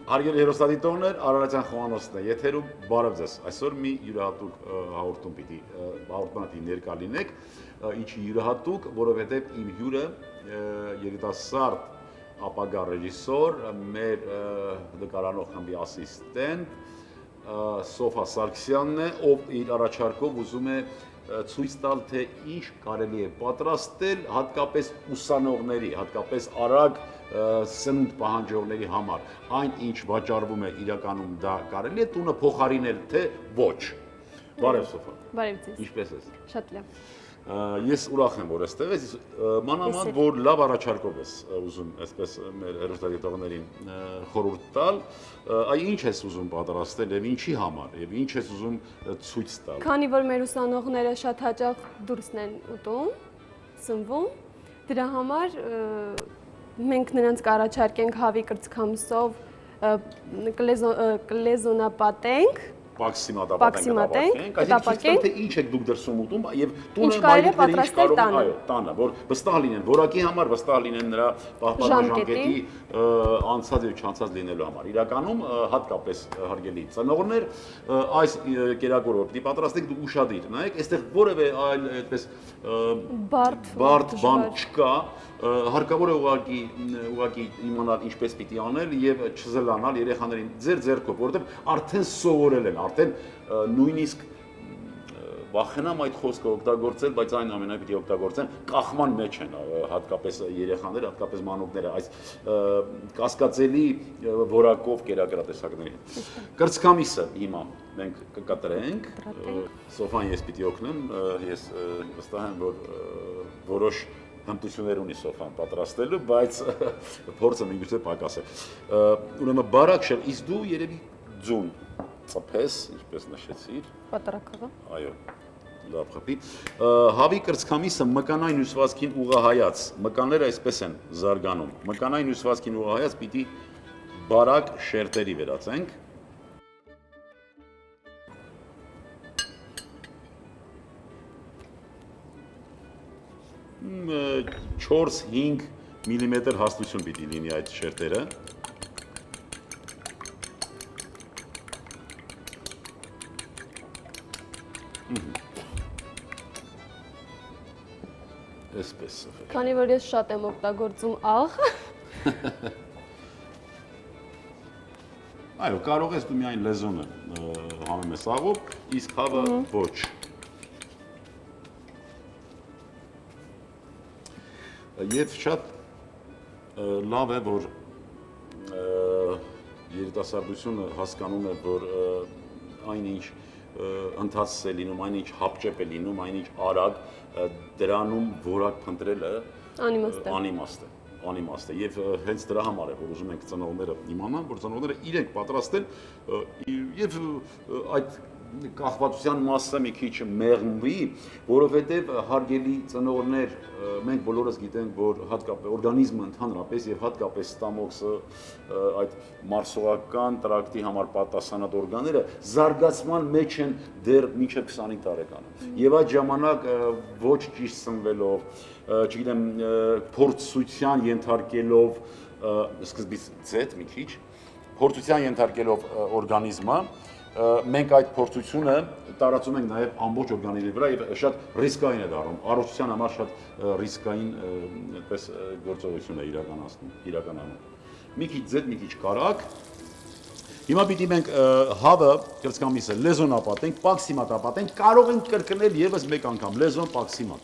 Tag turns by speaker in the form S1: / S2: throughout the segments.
S1: Հարգելի հեռուստադիտողներ, Արարատյան Խոհանոցն է եթերում, բարև ձեզ։ Այսօր մի յուրահատուկ հաղորդման պիտի ներկա լինեք, ինչի յուրահատուկ, որովհետև իմ հյուրը երիտասարդ ապագա ռեժիսոր, մեր նկարանող խմբի ասիստենտ Սոֆա Սարգսյանն է, ով իր առաջարկով ուզում է ցույց տալ, թե ինչ կարելի է պատրաստել հատկապես ուսանողների, հատկապես արագ սնունդ պահանջողների համար, այն ինչ վաճառվում է իրականում դա կարելի է տունը փոխարինել, թե ոչ։ Բարև Սոֆա։
S2: Բարև ձեզ։
S1: Ինչպե՞ս ես։
S2: Շատ լավ։
S1: Ես ուրախ եմ, որ այստեղ ես, մանավանդ որ լավ առաջարկով ես ուզում այսպես մեր հեռուստադիտողներին խորհուրդ տալ, այ ինչ ես ուզում պատրաստել եւ ինչի համար եւ ինչ ես ուզում ցույց տալ։
S2: Քանի որ մեր ուսանողները շատ հաճախ դուրսն են ուտում, սնվում, դրա համար մենք նրանց կառաջարկենք հավի կրծքամսով կլեզոնապատենք,
S1: Պաքսիմատենք, այսինքն թե ինչ եք դուք դրսում ուտում եւ տունը
S2: մայրիկները ինչ կարող
S1: են, այո, տանը, որ վստահ լինեն, որակի համար վստահ լինեն նրա պահպանման ժամկետի անցած եւ չանցած լինելու համար։ Իրականում հատկապես հարգելի ծնողներ, այս կերակուրը որ պիտի պատրաստեք դուք ուշադիր նայեք, այստեղ որևէ այլ այդպես բարդ բան չկա, հարկավոր է ուղղակի իմանալ ինչպես պիտի անել եւ չզլանալ երեխաներին ձեր ձեռքով, որովհետեւ արդեն սովորել են, արդեն նույնիսկ վախենամ այդ խոսքը օգտագործել, բայց այն ամենայն պիտի օգտագործեն, կախման մեջ են հատկապես երեխաները, հատկապես մանուկները այս կասկածելի որակով կերակրատեսակների հետ։ Կրծքամիսը հիմա մենք կկտրենք, Սոֆան ես պիտի օգնեմ, ես վստահ եմ, որ որոշ հմտություններ ունի Սոֆան պատրաստելու, բայց փորձը միգուցե պակաս է։ Ուրեմն բարակ շել, իսկ դու երևի ձուն ծփես, ինչպես նշեցիր։
S2: Պատարակղը։
S1: Այո, լավ խփի։ Հավի կրծքամիսը մկանային հյուսվածքին ուղղահայաց, մկանները այսպես են զարգանում։ Մկանային հյուսվածքին ուղղահայաց պիտի բարակ շերտերի վերածենք։ 4-5 միլիմետր հաստություն պիտի լինի այդ շերտերը։ Այսպես։
S2: Քանի որ ես շատ եմ օգտագործում աղ։
S1: Այո, կարող ես դու միայն լեզոնը հանում ես աղով, իսկ հավը ոչ։ Եվ շատ լավ է, որ երիտասարդությունը հասկանում է, որ այնինչ ընթացս է լինում, այնինչ հապճեպ է լինում, այնինչ արագ, դրանում որակ փնտրելը անիմաստ է։ Եվ հենց դրա համար է, որ ուզում ենք ծնողները իմանան, որ ծնողները իրենք պատրաստել եւ այդ կախվածության մասը մի քիչ մեղմվի, որովհետև հարգելի ծնողներ, մենք բոլորս գիտենք, որ հատկապես օրգանիզմը ընդհանրապես եւ հատկապես ստամոքսը, այդ մարսողական տրակտի համար պատասխանատ օրգանները զարգացման մեջ են դեռ մինչև 25 տարեկանը։ Եվ այդ ժամանակ ոչ ճիշտ սնվելով, չգիտեմ, փորձության ենթարկելով, սկզբից ձետ մի քիչ, փորձության ենթարկելով օրգանիզմը, մենք այդ փորձությունը տարածում ենք նաև ամբողջ օրգանիզմի վրա եւ շատ ռիսկային է դառնում, առողջության համար շատ ռիսկային այդպես գործողություն է իրականում։ Մի քիչ ձետ, մի քիչ կարակ։ Հիմա պիտի մենք հավը կրծքամիսը լեզոնապատենք, պաքսիմատապատենք, կարող ենք կրկնել եւս մեկ անգամ լեզոն պաքսիմատ։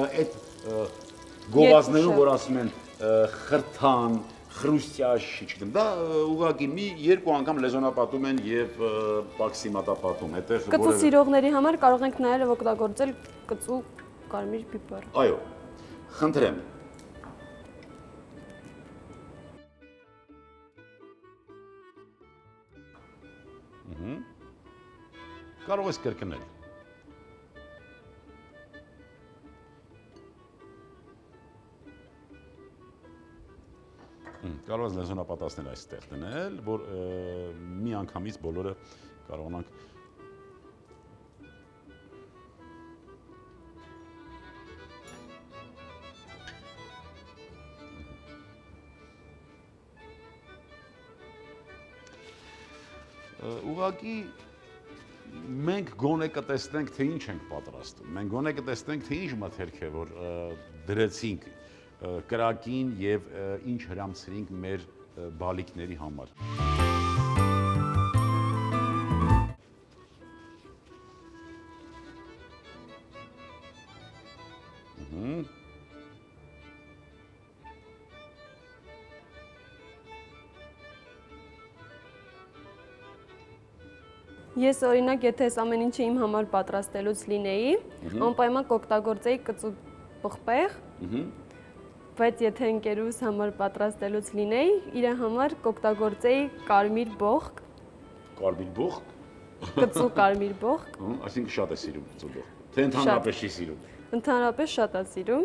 S1: Այդ գովազներում, որ ասում են խրթան, խրուստյաշ, չգիտեմ, դա ուղղակի մի երկու անգամ լեզոնապատում են եւ պաքսիմատապատում, այդտեղ
S2: կծու սիրողների համար կարող ենք նաեւ օգտագործել կծու կարմիր պիպար։
S1: Այո, խնդրեմ։ Կարող ես կրկնել։ Կարող ես լեզոնապատասնել այստեղ դնել, որ մի անգամից բոլորը կարողանանք ուղղակի մենք գոնե կտեսնենք, թե ինչ ենք պատրաստում։ Մենք գոնե կտեսնենք, թե ինչ մթերք է, որ դրեցինք կրակին եւ ինչ հրամցրինք մեր բալիկների համար։
S2: Ես օրինակ, եթե այս ամեն ինչը իմ համար պատրաստելուց լինեի, անպայման կօգտագործեի կծու պղպեղ, բայց եթե ընկերուս համար պատրաստելուց լինեի, իր համար կօգտագործեի կարմիր բողկ։
S1: Կարմիր բողկ։
S2: Կծու կարմիր բողկ։
S1: Այսինքն շատ է սիրում կծու բողկ։ Թե ընդհանրապես չի սիրում։
S2: Ընդհանրապես շատ է սիրում։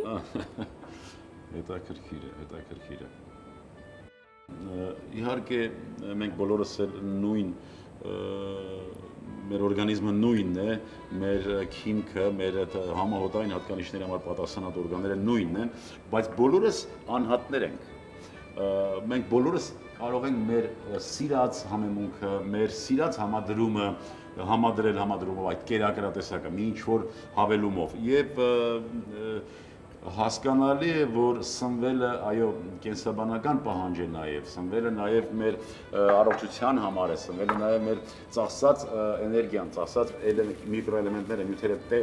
S1: Հետաքրքիր է, հետաքրքիր է։ Իհարկե մենք բոլորս էլ նույն մեր օրգանիզմը նույնն է, մեր քիմքը, մեր համահոտային հատկանիշների համար պատասխանատ օրգանները նույնն են, բայց բոլորս անհատներ ենք։ Մենք բոլորս կարող ենք մեր սիրած համեմունքը, մեր սիրած համադրումը համադրել համադրումով այդ կերակրատեսակը մի ինչ-որ հավելումով եւ հասկանալի է, որ սնվելը, այո, կենսաբանական պահանջ է նաև, սնվելը նաև մեր առողջության համար է, սնվելը նաև մեր ծախսած էներգիան, ծախսած միկրոէլեմենտները, նյութերը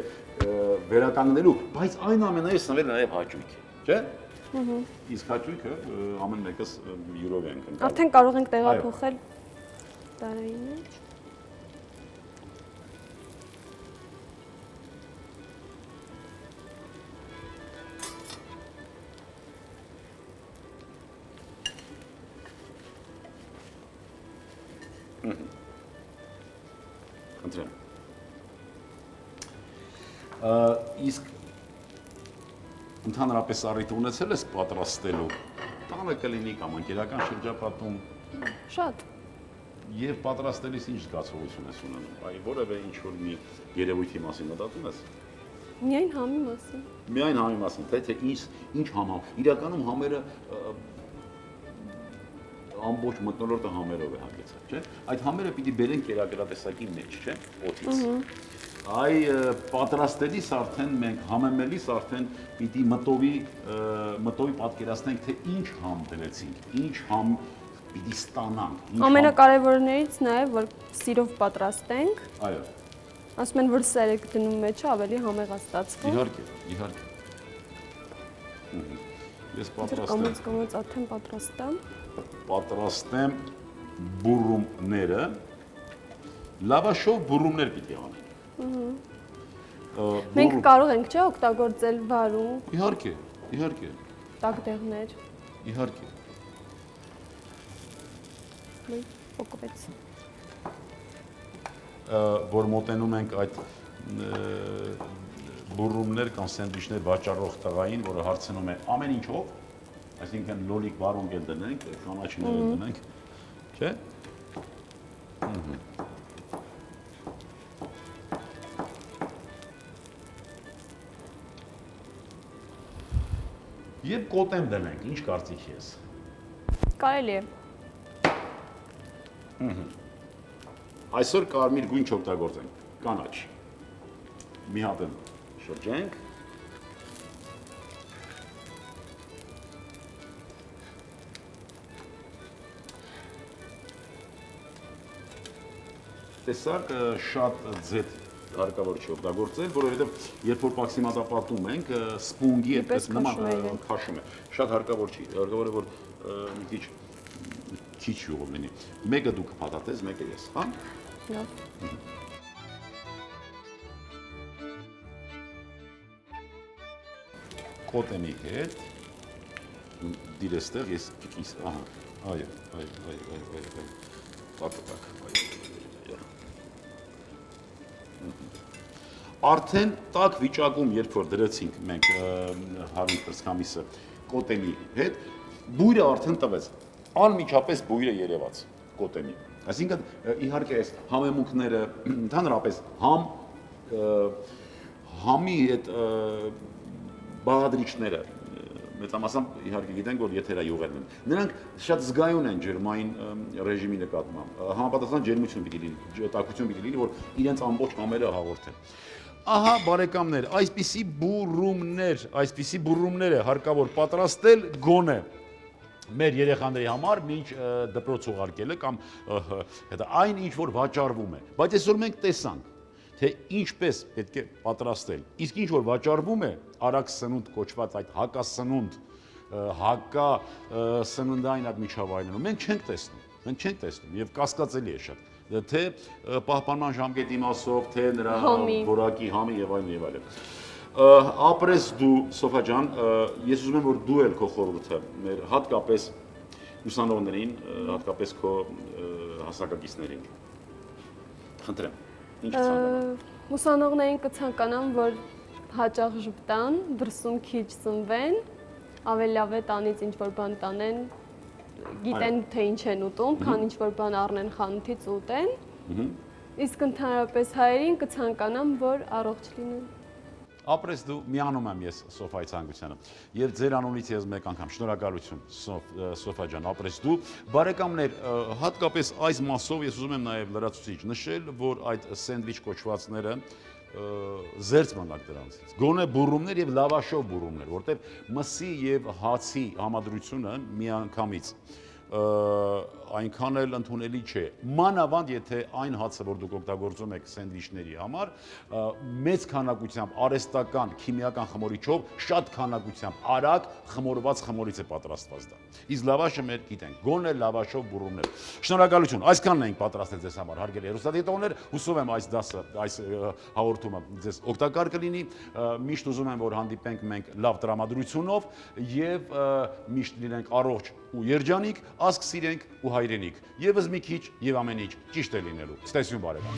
S1: վերականգնելու, բայց այնուամենայնիվ սնվելը նաև հաճույք է, չէ՞։ Իսկ հաճույքը ամեն մեկս յուրով ենք ընկալում։
S2: Արդեն կարող ենք տեղափոխել տարայի մեջ։
S1: Խնդրեմ։ Իսկ ընդհանրապես առիթ ունեցել ես պատրաստելու, տանը կլինի կամ ընկերական շրջապատում։
S2: Շատ։
S1: Եվ պատրաստելիս ինչ զգացողություն ես ունենում։ Այ որևէ ինչ-որ մի երևույթի մասին մտածում ես։
S2: Միայն համի մասին։
S1: Միայն համի մասին, թե ինչ համ։ Իրականում համերը ամբողջ մթնոլորտը համերով է հագեցած, չէ՞։ Այդ համերը պիտի բերեն կերակրատեսակի մեջ, չէ՞, օդից։ Այ պատրաստելիս արդեն մենք համեմելիս արդեն պիտի մտովի պատկերացնենք, թե ինչ համ դրեցինք, ինչ համ պիտի ստանանք։
S2: Ամենակարևորներից նաև որ սիրով պատրաստենք։
S1: Այո։
S2: Ասում են, որ սերը դնում մեջը ավելի համեղ է ստացվում։
S1: Իհարկե, իհարկե։ Ես
S2: կամաց արդեն
S1: պատրաստեմ բուրումները, լավաշով բուրումներ պիտի անենք։
S2: Մենք կարող ենք, չէ՞, օգտագործել վարունգ։
S1: Իհարկե, իհարկե։
S2: Տակդեղներ։
S1: Իհարկե։
S2: Փոկվեց։
S1: Որ մոտենում ենք այդ բուրումներ կամ սենդվիչներ վաճառող տղային, որը հարցնում է ամեն ինչով, այսինքն լոլիկ վարունգ էլ դնենք, կանաչիներ էլ դնենք, չէ՞։ Եվ կոտեմ դնենք, ինչ կարծիք ես։
S2: Կարելի է։
S1: Այսօր կարմիր գույն չօգտագործենք, կանաչ։ Մի հատ եմ շրջենք։ Տեսակ շատ ձետ հարկավոր չի օգտագործել, որովհետև երբ որ պաքսիմատապատում ենք, սպունգի այդպես նման քաշում է։ Շատ հարկավոր չի, հարկավոր է որ մի քիչ յուղով լինի։ Մեկը դու կփաթաթես, մեկը ես, հա։
S2: Լավ։
S1: Կոտեմի հետ դիրեստեղ ես ահա, այո, տակ, արդեն տակ վիճակում, երբ որ դրեցինք մենք հարին պրսկամիսը կոտեմի հետ, բույրը արդեն տվեց, անմիջապես բույրը երևաց կոտեմի։ Այսինքն իհարկե այս համեմունքները, ընդհանրապես համի հետ բաղադրիչները, մեծամասամբ իհարկե գիտենք, որ եթերա յուղերն են։ Նրանք շատ զգայուն են ջերմային ռեժիմի նկատմամբ։ Համապատասխան ջերմություն պիտի լինի, տաքություն պիտի լինի, որ իրենց ամբողջ կամերը հաղորդեն։ Ահա բարեկամներ, այսպիսի բուրումներ է հարկավոր պատրաստել գոնե մեր երեխաների համար մինչ դպրոց ուղարկելը կամ հետո այն ինչ որ վաճառվում է։ Բայց այսօր մենք տեսանք, թե ինչպես պետք է պատրաստել։ Իսկ ինչ որ վաճառվում է, արագ սնունդ կոչված այդ հակասնունդ, հակասննդային այդ միջավայրներում մենք չենք տեսնում եւ կասկածելի է շատ թե պահպանման ժամկետի մասով, թե նրա որակի համի եւ այլն եւ այլն։ Ապրես դու Սոֆա ջան, ես ուզում եմ որ դու էլ քո խորհուրդը մեր հատկապես ուսանողներին, հատկապես քո հասակակիցներին։ Խնդրեմ։ Ինչ ցանկանամ։
S2: Ուսանողներին կցանկանամ, որ հաճախ ժպտան, դրսում քիչ ծնվեն, ավելի լավ է տանից ինչ որ բան տանեն, գիտեն թե ինչ են ուտում, քան ինչ որ բան առնեն խանութից ու ուտեն։ Իսկ ընդհանրապես հայերին կցանկանամ, որ առողջ լինեն։
S1: Ապրես դու միանում եմ ես Սոֆայի ցանկությանը եւ ձեր անունից ես մեկ անգամ շնորհակալություն Սոֆա ջան, ապրես դու բարեկամներ, հատկապես այս մասով ես ուզում եմ նաեւ լրացուցիչ նշել, որ այդ սենդվիչ կոչվածները զերծ մնաք դրանցից։ Գոնե բուրումներ եւ լավաշով բուրումներ, որտեղ մսի եւ հացի համադրությունը միանգամից այնքան էլ ընդունելի չէ։ Մանավանդ եթե այն հացը, որ դուք օգտագործում եք սենդվիչների համար, մեծ քանակությամբ արհեստական քիմիական խմորիչով, շատ քանակությամբ արագ խմորված խմորից է պատրաստված դա։ Իսկ լավաշը մեր գիտենք, գոնե լավաշով բուրումներ։ Շնորհակալություն, այսքանն ենք պատրաստել ձեզ համար, հարգելի հեռուստադիտողներ, հուսով եմ այս դասը, այս հաղորդումը ձեզ օգտակար կլինի, միշտ ուզում եմ, որ հանդիպենք մենք լավ տրամադրությունով եւ միշտ լինենք առողջ ու երջանիկ, ազգ սիրենք ու հայրենիք։ Եվս մի քիչ եւ ամեն ինչ ճիշտ է լինելու։ Ստեսյուն բարեկամ։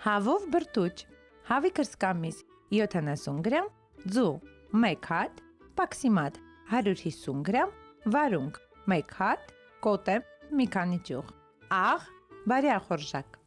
S3: Հավով բրտուճ, հավի կրսկամիս 70 գրամ, ձու 1 հատ, պաքսիմատ 150 գրամ, վարունգ 1 հատ, կոտեմ մի քանի ճյուղ, աղ, բարյախորժակ։